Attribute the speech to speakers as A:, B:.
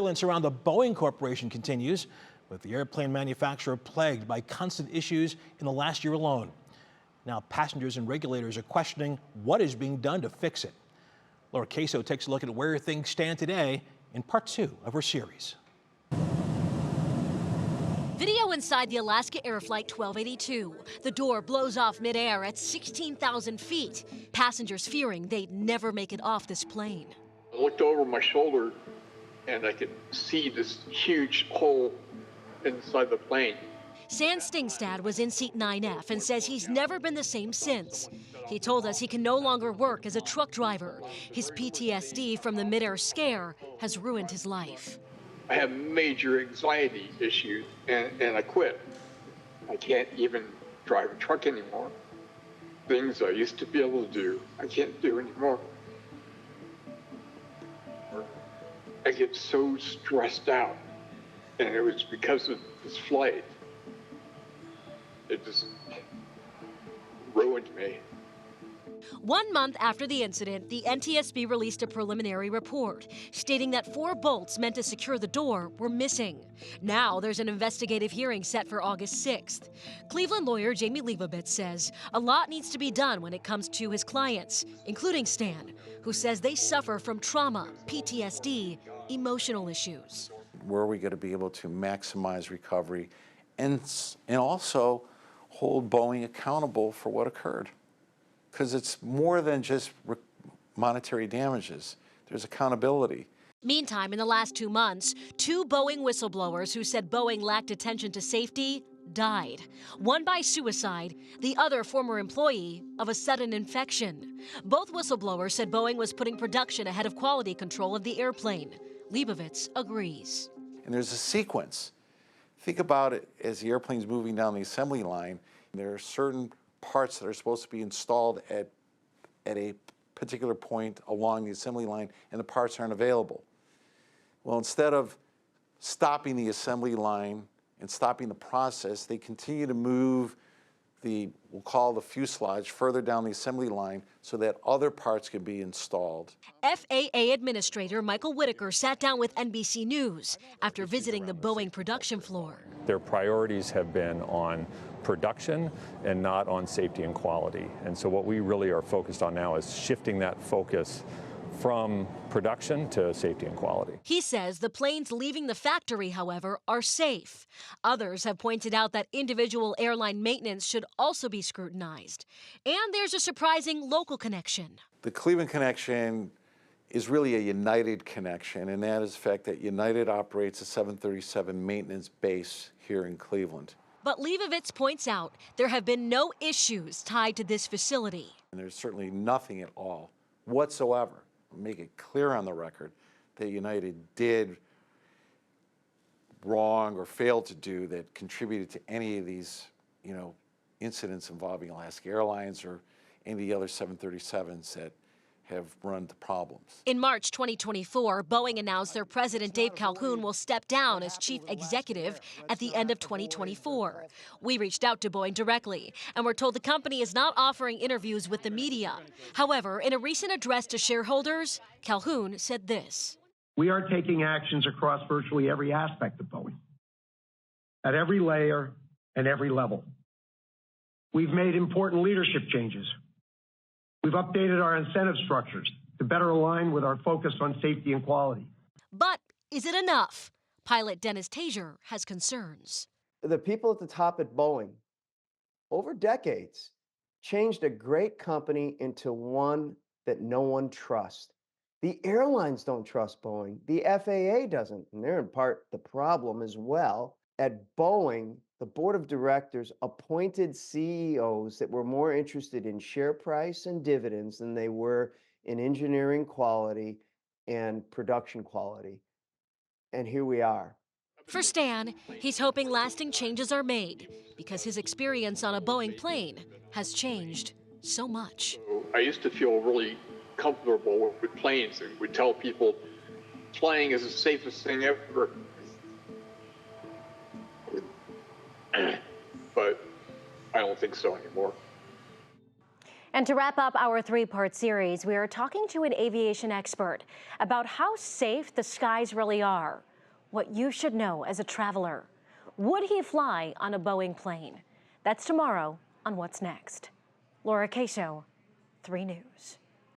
A: Surveillance around the Boeing Corporation continues, with the airplane manufacturer plagued by constant issues in the last year alone. Now passengers and regulators are questioning what is being done to fix it. Laura Caso takes a look at where things stand today in part 2 of her series.
B: Video inside the Alaska Air Flight 1282. The door blows off midair at 16,000 feet. Passengers fearing they'd never make it off this plane.
C: I looked over my shoulder and I could see this huge hole inside the plane.
B: Stan Stingstad was in seat 9F and says he's never been the same since. He told us he can no longer work as a truck driver. His PTSD from the midair scare has ruined his life.
C: I have major anxiety issues and I quit. I can't even drive a truck anymore. Things I used to be able to do, I can't do anymore. I get so stressed out, and it was because of this flight. It just ruined me.
B: 1 month after the incident, the NTSB released a preliminary report stating that 4 bolts meant to secure the door were missing. Now there's an investigative hearing set for August 6th. Cleveland lawyer Jamie Leibovitz says a lot needs to be done when it comes to his clients, including Stan, who says they suffer from trauma, PTSD, emotional issues.
D: Where are we going to be able to maximize recovery and also hold Boeing accountable for what occurred? Because it's more than just monetary damages. There's accountability.
B: Meantime, in the last 2 months, 2 Boeing whistleblowers who said Boeing lacked attention to safety died. One by suicide, the other former employee of a sudden infection. Both whistleblowers said Boeing was putting production ahead of quality control of the airplane. Leibovitz agrees.
D: And there's a sequence. Think about it as the airplane's moving down the assembly line. There are certain parts that are supposed to be installed at a particular point along the assembly line, and the parts aren't available. Well, instead of stopping the assembly line and stopping the process, they continue to move we'll call the fuselage further down the assembly line so that other parts can be installed.
B: FAA Administrator Michael Whitaker sat down with NBC News after visiting the Boeing production floor.
E: Their priorities have been on production and not on safety and quality. And so what we really are focused on now is shifting that focus from production to safety and quality.
B: He says the planes leaving the factory, however, are safe. Others have pointed out that individual airline maintenance should also be scrutinized. And there's a surprising local connection.
D: The Cleveland connection is really a United connection, and that is the fact that United operates a 737 maintenance base here in Cleveland.
B: But Leibovitz points out there have been no issues tied to this facility.
D: And there's certainly nothing at all whatsoever, make it clear on the record, that United did wrong or failed to do that contributed to any of these, incidents involving Alaska Airlines or any of the other 737s that have run into problems.
B: In March 2024, Boeing announced their president, Dave Calhoun, will step down as chief executive at the end of 2024. We reached out to Boeing directly, and we're told the company is not offering interviews with the media. However, in a recent address to shareholders, Calhoun said this.
F: We are taking actions across virtually every aspect of Boeing, at every layer and every level. We've made important leadership changes. We've updated our incentive structures to better align with our focus on safety and quality.
B: But is it enough? Pilot Dennis Tazier has concerns.
G: The people at the top at Boeing, over decades, changed a great company into one that no one trusts. The airlines don't trust Boeing. The FAA doesn't, and they're in part the problem as well. At Boeing, the board of directors appointed CEOs that were more interested in share price and dividends than they were in engineering quality and production quality. And here we are.
B: For Stan, he's hoping lasting changes are made because his experience on a Boeing plane has changed so much.
C: I used to feel really comfortable with planes and would tell people flying is the safest thing ever. But I don't think so anymore.
H: And to wrap up our 3-part series, we are talking to an aviation expert about how safe the skies really are. what you should know as a traveler. Would he fly on a Boeing plane? That's tomorrow on What's Next. Laura Caso, 3 News.